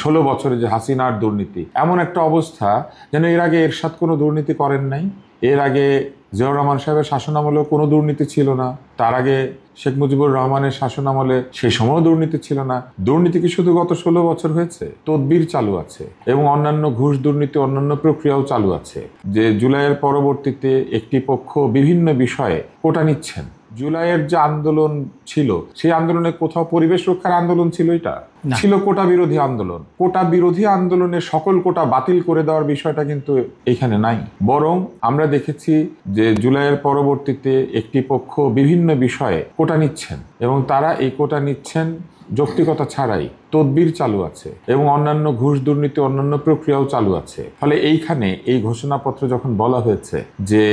16 বছরে যে হাসিনার দুর্নীতি, এমন একটা অবস্থা যেন এর আগে এরশাদ কোনো দুর্নীতি করেন নাই। এর আগে জিয়াউর রহমান সাহেবের শাসনামলেও কোনো দুর্নীতি ছিল না। তার আগে শেখ মুজিবুর রহমানের শাসনামলে সেই সময়ও দুর্নীতি ছিল না। দুর্নীতি কি শুধু গত 16 বছর হয়েছে? তদবির চালু আছে এবং অন্যান্য ঘুষ দুর্নীতি, অন্যান্য প্রক্রিয়াও চালু আছে। যে জুলাইয়ের পরবর্তীতে একটি পক্ষ বিভিন্ন বিষয়ে কোটা নিচ্ছেন। জুলাইয়ের যে আন্দোলন ছিল, সেই আন্দোলনে কোথাও পরিবেশ রক্ষার আন্দোলন ছিল? এটা ছিল কোটা বিরোধী আন্দোলন। কোটা বিরোধী আন্দোলনে সকল কোটা বাতিল করে দেওয়ার বিষয়টা কিন্তু এখানে নাই। বরং আমরা দেখেছি যে জুলাইয়ের পরবর্তীতে একটি পক্ষ বিভিন্ন বিষয়ে কোটা নিচ্ছেন এবং তারা এই কোটা নিচ্ছেন যৌক্তিকতা ছাড়াই। তদবির চালু আছে এবং অন্যান্য ঘুষ দুর্নীতি, অন্যান্য প্রক্রিয়াও চালু আছে। ফলে এইখানে এই ঘোষণাপত্র যখন বলা হয়েছে যে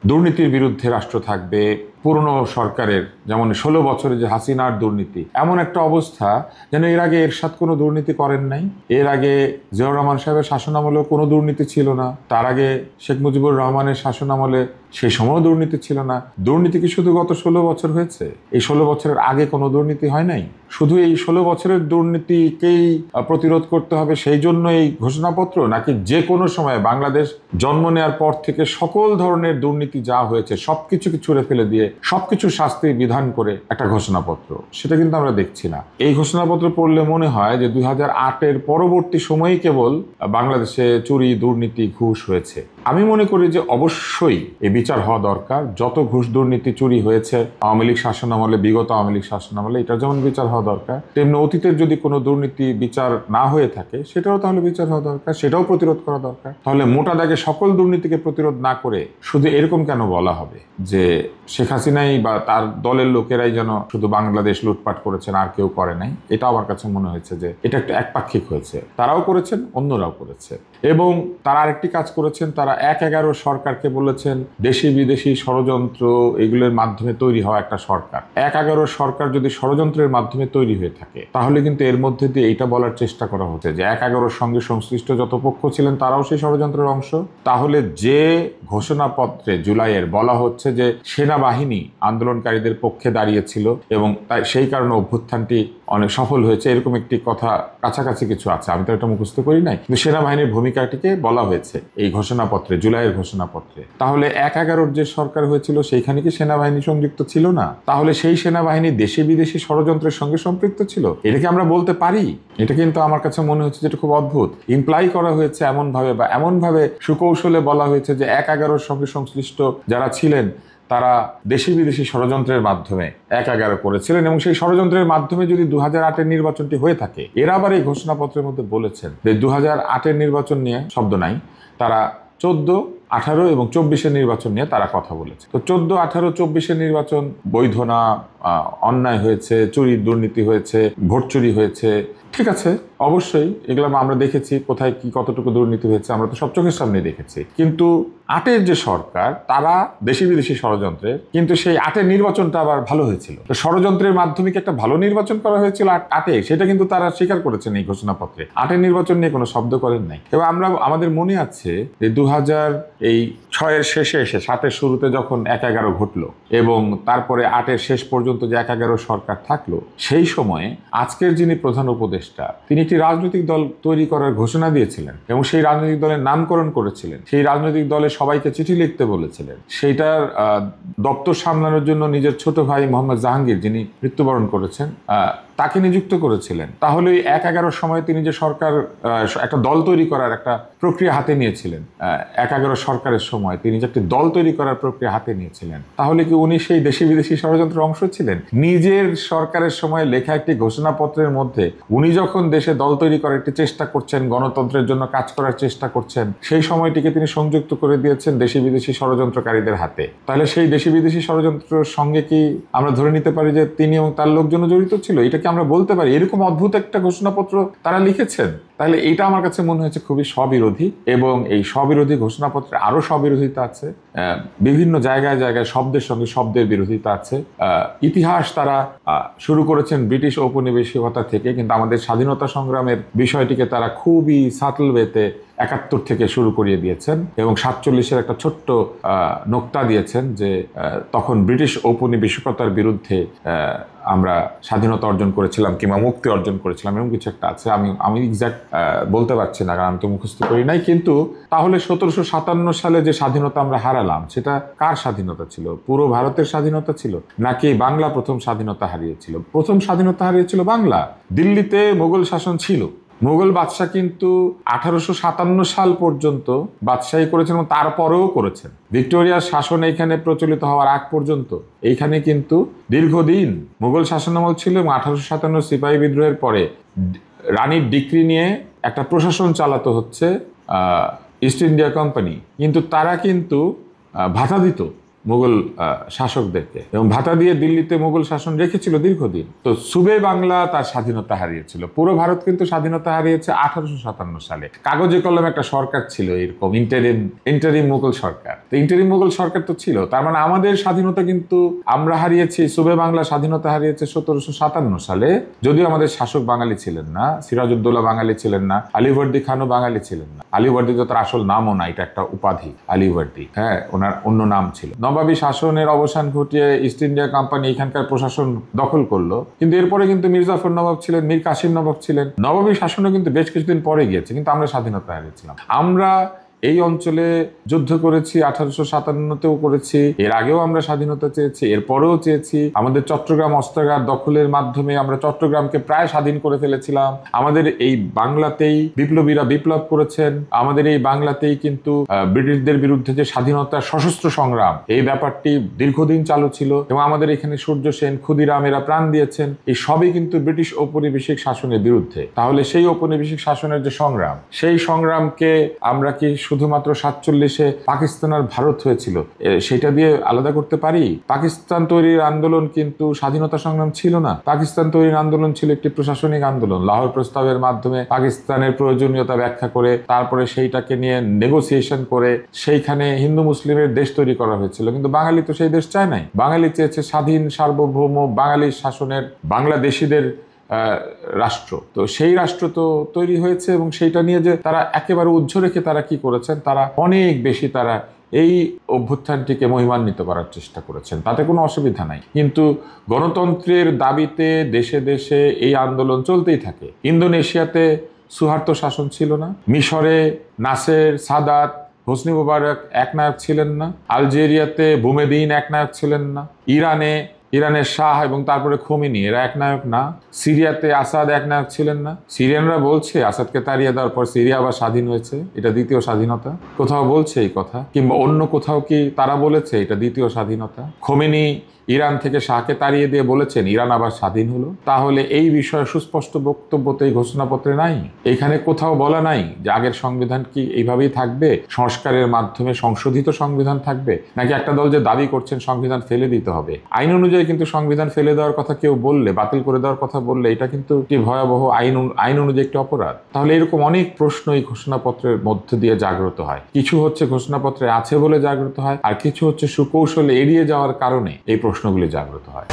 দুর্নীতির বিরুদ্ধে রাষ্ট্র থাকবে, পুরনো সরকারের যেমন 16 বছরে যে হাসিনার দুর্নীতি, এমন একটা অবস্থা যেন এর আগে এরশাদ কোনো দুর্নীতি করেন নাই। এর আগে জিয়াউর রহমান সাহেবের শাসনামলেও কোনো দুর্নীতি ছিল না। তার আগে শেখ মুজিবুর রহমানের শাসনামলে সেই সময়ও দুর্নীতি ছিল না। দুর্নীতি কি শুধু গত 16 বছর হয়েছে? এই 16 বছরের আগে কোনো দুর্নীতি হয় নাই? শুধু এই 16 বছরের দুর্নীতিকেই প্রতিরোধ করতে হবে সেই জন্য এই ঘোষণাপত্র, নাকি যে কোনো সময় বাংলাদেশ জন্ম নেওয়ার পর থেকে সকল ধরনের দুর্নীতি যা হয়েছে সবকিছুকে ছুঁড়ে ফেলে দিয়ে সবকিছু শাস্তির বিধান করে একটা ঘোষণাপত্র? সেটা কিন্তু আমরা দেখছি না। এই ঘোষণাপত্র পড়লে মনে হয় যে 2008-এর পরবর্তী সময়েই কেবল বাংলাদেশে চুরি, দুর্নীতি, ঘুষ হয়েছে। আমি মনে করি যে অবশ্যই এই বিচার হওয়া দরকার। যত ঘুষ, দুর্নীতি, চুরি হয়েছে আওয়ামী লীগ শাসনামলে, বিগত আওয়ামী লীগ শাসনামলে, এটা যেমন বিচার হওয়া দরকার, তেমনি অতীতের যদি কোনো দুর্নীতি বিচার না হয়ে থাকে সেটাও তাহলে বিচার হওয়া দরকার, সেটাও প্রতিরোধ করা দরকার। তাহলে মোটা দাগে সকল দুর্নীতিকে প্রতিরোধ না করে শুধু এরকম কেন বলা হবে যে শেখ হাসিনাই বা তার দলের লোকেরাই যেন শুধু বাংলাদেশ লুটপাট করেছেন, আর কেউ করে নাই? এটা আমার কাছে মনে হয়েছে যে এটা একটা একপাক্ষিক হয়েছে। তারাও করেছেন, অন্যরাও করেছে। এবং তারা আরেকটি কাজ করেছেন, তারা 1/11 সরকারকে বলেছেন দেশি বিদেশি ষড়যন্ত্র এগুলোর মাধ্যমে তৈরি হওয়া একটা সরকার। 1/11 সরকার যদি ষড়যন্ত্রের মাধ্যমে তৈরি হয়ে থাকে তাহলে কিন্তু এর মধ্যে দিয়ে এইটা বলার চেষ্টা করা হচ্ছে যে 1/11 সঙ্গে সংশ্লিষ্ট যত পক্ষ ছিলেন তারাও সেই ষড়যন্ত্রের অংশ। তাহলে যে ঘোষণাপত্রে জুলাইয়ের বলা হচ্ছে যে সেনাবাহিনী আন্দোলনকারীদের পক্ষে দাঁড়িয়েছিল এবং তাই সেই কারণে অভ্যুত্থানটি অনেক সফল হয়েছে, এরকম একটি কথা কাছাকাছি কিছু আছে, আমি তো এটা মুখস্থ করি নাই, কিন্তু সেনাবাহিনীর ভূমিকাটিকে বলা হয়েছে এই ঘোষণাপত্রে, জুলাইয়ের ঘোষণাপত্রে। তাহলে 1/11 যে সরকার হয়েছিল সেইখানে কি সেনাবাহিনী সংযুক্ত ছিল না? তাহলে সেই সেনাবাহিনী দেশে বিদেশি ষড়যন্ত্রের সঙ্গে সম্পৃক্ত ছিল? এটাকে আমরা বলতে পারি? এটা কিন্তু আমার কাছে মনে হচ্ছে যেটা খুব অদ্ভুত। ইমপ্লাই করা হয়েছে এমনভাবে, বা এমনভাবে সুকৌশলে বলা হয়েছে যে 1/11 সঙ্গে সংশ্লিষ্ট যারা ছিলেন তারা দেশি বিদেশি ষড়যন্ত্রের মাধ্যমে 1/11 করেছিলেন এবং সেই ষড়যন্ত্রের মাধ্যমে যদি 2008-এর নির্বাচনটি হয়ে থাকে। এরা আবার এই ঘোষণাপত্রের মধ্যে বলেছেন যে 2008-এর নির্বাচন নিয়ে শব্দ নাই, তারা 14, 18 এবং 24-এর নির্বাচন নিয়ে তারা কথা বলেছে। তো 14, 18, 24-এর নির্বাচন বৈধ না, অন্যায় হয়েছে, চুরি দুর্নীতি হয়েছে, ভোট চুরি হয়েছে, ঠিক আছে, অবশ্যই এগুলো আমরা দেখেছি কোথায় কি কতটুকু দুর্নীতি হয়েছে, আমরা তো সব চোখের সামনে দেখেছি। কিন্তু 8-এর যে সরকার তারা দেশি বিদেশি ষড়যন্ত্রের, কিন্তু সেই 8-এর নির্বাচনটা আবার ভালো হয়েছিল। তো ষড়যন্ত্রের মাধ্যমে কি একটা ভালো নির্বাচন করা হয়েছিল 8-এ, সেটা কিন্তু তারা স্বীকার করেছেন এই ঘোষণাপত্রে। 8-এর নির্বাচন নিয়ে কোনো শব্দ করেন নাই। এবং আমাদের মনে আছে যে 2006-এর শেষে এসে 7-এর শুরুতে যখন 1/11 ঘটলো এবং তারপরে 8-এর শেষ পর্যন্ত যে 1/11 সরকার থাকলো, সেই সময়ে আজকের যিনি প্রধান উপদেষ্টা তিনি একটি রাজনৈতিক দল তৈরি করার ঘোষণা দিয়েছিলেন এবং সেই রাজনৈতিক দলের নামকরণ করেছিলেন। সেই রাজনৈতিক দলের সবাইকে চিঠি লিখতে বলেছিলেন। সেইটার দপ্তর সামলানোর জন্য নিজের ছোট ভাই মোহাম্মদ জাহাঙ্গীর, যিনি মৃত্যুবরণ করেছেন, তাকে নিযুক্ত করেছিলেন। তাহলে 1/11 সময় তিনি যে সরকার একটা দল তৈরি করার একটা প্রক্রিয়া হাতে নিয়েছিলেন, 1/11 সরকারের সময় তিনি যে একটি দল তৈরি করার প্রক্রিয়া হাতে নিয়েছিলেন, তাহলে কি উনি সেই দেশি বিদেশি ষড়যন্ত্রের অংশ ছিলেন? নিজের সরকারের সময় লেখা একটি ঘোষণাপত্রের মধ্যে উনি যখন দেশে দল তৈরি করার একটি চেষ্টা করছেন, গণতন্ত্রের জন্য কাজ করার চেষ্টা করছেন, সেই সময়টিকে তিনি সংযুক্ত করে দিয়েছেন দেশি বিদেশি ষড়যন্ত্রকারীদের হাতে। তাহলে সেই দেশি বিদেশি ষড়যন্ত্রের সঙ্গে কি আমরা ধরে নিতে পারি যে তিনি এবং তার লোকজন জড়িত ছিল? এটা কি আমরা বলতে পারি? এরকম অদ্ভুত একটা ঘোষণাপত্র তারা লিখেছেন। তাহলে এটা আমার কাছে মনে হয়েছে খুবই স্ববিরোধী, এবং এই স্ববিরোধী ঘোষণাপত্রে আরো স্ববিরোধিতা আছে। বিভিন্ন জায়গায় জায়গায় শব্দের সঙ্গে শব্দের বিরোধিতা আছে। ইতিহাস তারা শুরু করেছেন ব্রিটিশ ঔপনিবেশিকতা থেকে, কিন্তু আমাদের স্বাধীনতা সংগ্রামের বিষয়টিকে তারা খুবই সাটল ওয়েতে 71 থেকে শুরু করিয়ে দিয়েছেন এবং 47-এর একটা ছোট্ট নোক্তা দিয়েছেন যে তখন ব্রিটিশ ঔপনিবেশিকতার বিরুদ্ধে আমরা স্বাধীনতা অর্জন করেছিলাম কিংবা মুক্তি অর্জন করেছিলাম, এরকম কিছু একটা আছে। আমি এক্সাক্ট বলতে পারছি না, কারণ আমি তো মুখস্থ করি নাই। কিন্তু তাহলে 1757 সালে যে স্বাধীনতা আমরা হারালাম, সেটা কার স্বাধীনতা ছিল? পুরো ভারতের স্বাধীনতা ছিল, নাকি বাংলা প্রথম স্বাধীনতা হারিয়েছিল? প্রথম স্বাধীনতা হারিয়েছিল বাংলা। দিল্লিতে মোগল শাসন ছিল। মোগল বাদশাহ কিন্তু 1857 সাল পর্যন্ত বাদশাহী করেছেন এবং তারপরেও করেছেন। ভিক্টোরিয়ার শাসন এইখানে প্রচলিত হওয়ার আগ পর্যন্ত এইখানে কিন্তু দীর্ঘদিন মোগল শাসনামল ছিল এবং 1857 সিপাহী বিদ্রোহের পরে রানীর ডিক্রি নিয়ে একটা প্রশাসন চালাতো হচ্ছে ইস্ট ইন্ডিয়া কোম্পানি। কিন্তু তারা কিন্তু ভাতা দিত মুঘল শাসকদেরকে, এবং ভাতা দিয়ে দিল্লিতে মুঘল শাসন রেখেছিল দীর্ঘদিন। তো সুবে বাংলা তার স্বাধীনতা হারিয়েছিল। পুরো ভারত কিন্তু স্বাধীনতা হারিয়েছে 1857 সালে। কাগজে কলমে একটা সরকার ছিল, এরকম ইন্টারিম মুঘল সরকার। তো ইন্টারিম মুঘল সরকার তো ছিল, তার মানে আমাদের স্বাধীনতা কিন্তু আমরা হারিয়েছি, সুবে বাংলা স্বাধীনতা হারিয়েছে 1757 সালে। যদিও আমাদের শাসক বাঙালি ছিলেন না, সিরাজউদ্দৌলা বাঙালি ছিলেন না, আলীবর্দী খানও বাঙালি ছিলেন না। আলীবর্দী তো তার আসল নামও না, এটা একটা উপাধি আলীবর্দী, হ্যাঁ, ওনার অন্য নাম ছিল। নবাবী শাসনের অবসান ঘটিয়ে ইস্ট ইন্ডিয়া কোম্পানি এখানকার প্রশাসন দখল করলো। কিন্তু এরপরে কিন্তু মীর জাফর নবাব ছিলেন, মীর কাসিম নবাব ছিলেন। নবাবী শাসনও কিন্তু বেশ কিছুদিন পরে গিয়েছে, কিন্তু আমরা স্বাধীনতা হারিয়েছিলাম। আমরা এই অঞ্চলে যুদ্ধ করেছি, 1857-তেও করেছি, এর আগেও আমরা স্বাধীনতা চেয়েছি, এরপরেও চেয়েছি। আমাদের চট্টগ্রাম অস্ত্রাগার দখলের মাধ্যমে আমরা চট্টগ্রামকে প্রায় স্বাধীন করে ফেলেছিলাম। আমাদের এই বাংলাতেই বিপ্লবীরা বিপ্লব করেছেন। আমাদের এই বাংলাতেই কিন্তু ব্রিটিশদের বিরুদ্ধে যে স্বাধীনতার সশস্ত্র সংগ্রাম, এই ব্যাপারটি দীর্ঘদিন চালু ছিল, এবং আমাদের এখানে সূর্য সেন, ক্ষুদিরাম এরা প্রাণ দিয়েছেন। এই সবই কিন্তু ব্রিটিশ ঔপনিবেশিক শাসনের বিরুদ্ধে। তাহলে সেই ঔপনিবেশিক শাসনের যে সংগ্রাম, সেই সংগ্রামকে আমরা কি শুধুমাত্র 47-এ পাকিস্তান আর ভারত হয়েছিল সেটা দিয়ে আলাদা করতে পারি? পাকিস্তান তৈরির আন্দোলন কিন্তু স্বাধীনতা সংগ্রাম ছিল না। পাকিস্তান তৈরির আন্দোলন ছিল একটি প্রশাসনিক আন্দোলন। লাহোর প্রস্তাবের মাধ্যমে পাকিস্তানের প্রয়োজনীয়তা ব্যাখ্যা করে তারপরে সেইটাকে নিয়ে নেগোসিয়েশন করে সেইখানে হিন্দু মুসলিমের দেশ তৈরি করা হয়েছিল। কিন্তু বাঙালি তো সেই দেশ চায় নাই। বাঙালি চেয়েছে স্বাধীন সার্বভৌম বাঙালির শাসনের বাংলাদেশিদের রাষ্ট্র। তো সেই রাষ্ট্র তো তৈরি হয়েছে, এবং সেইটা নিয়ে যে তারা একেবারে উজ্জ্ব রেখে তারা কি করেছেন, তারা অনেক বেশি তারা এই অভ্যুত্থানটিকে মহিমান্বিত করার চেষ্টা করেছেন। তাতে কোনো অসুবিধা নাই। কিন্তু গণতন্ত্রের দাবিতে দেশে দেশে এই আন্দোলন চলতেই থাকে। ইন্দোনেশিয়াতে সুহার্তো শাসন ছিল না, মিশরে নাসের, সাদাত, হোসনি মুবারক একনায়ক ছিলেন না, আলজেরিয়াতে বুমেদিন একনায়ক ছিলেন না, ইরানের শাহ এবং তারপরে খোমেনি এরা একনায়ক না, সিরিয়াতে আসাদ একনায়ক ছিলেন না। সিরিয়ানরা বলছে আসাদকে তাড়িয়ে দেওয়ার পর সিরিয়া আবার স্বাধীন হয়েছে, এটা দ্বিতীয় স্বাধীনতা। কোথাও বলছে এই কথা, কিংবা অন্য কোথাও কি তারা বলেছে এটা দ্বিতীয় স্বাধীনতা? খোমেনি ইরান থেকে শাহকে তাড়িয়ে দিয়ে বলেছেন ইরান আবার স্বাধীন হলো। তাহলে এই বিষয়ে সুস্পষ্ট বক্তব্য তো এই ঘোষণাপত্রে নাই। এখানে কোথাও বলা নাই যে আগের সংবিধান কি এইভাবেই থাকবে, সংস্কারের মাধ্যমে সংশোধিত সংবিধান থাকবে, নাকি একটা দল যে দাবি করছেন সংবিধান ফেলে দিতে হবে। আইন অনুযায়ী কিন্তু সংবিধান ফেলে দেওয়ার কথা কেউ বললে, বাতিল করে দেওয়ার কথা বললে, এটা কিন্তু একটি ভয়াবহ আইন অনুযায়ী একটি অপরাধ। তাহলে এরকম অনেক প্রশ্ন এই ঘোষণাপত্রের মধ্য দিয়ে জাগ্রত হয়। কিছু হচ্ছে ঘোষণাপত্রে আছে বলে জাগ্রত হয়, আর কিছু হচ্ছে সুকৌশলে এড়িয়ে যাওয়ার কারণে এই প্রশ্নগুলি জাগ্রত হয়।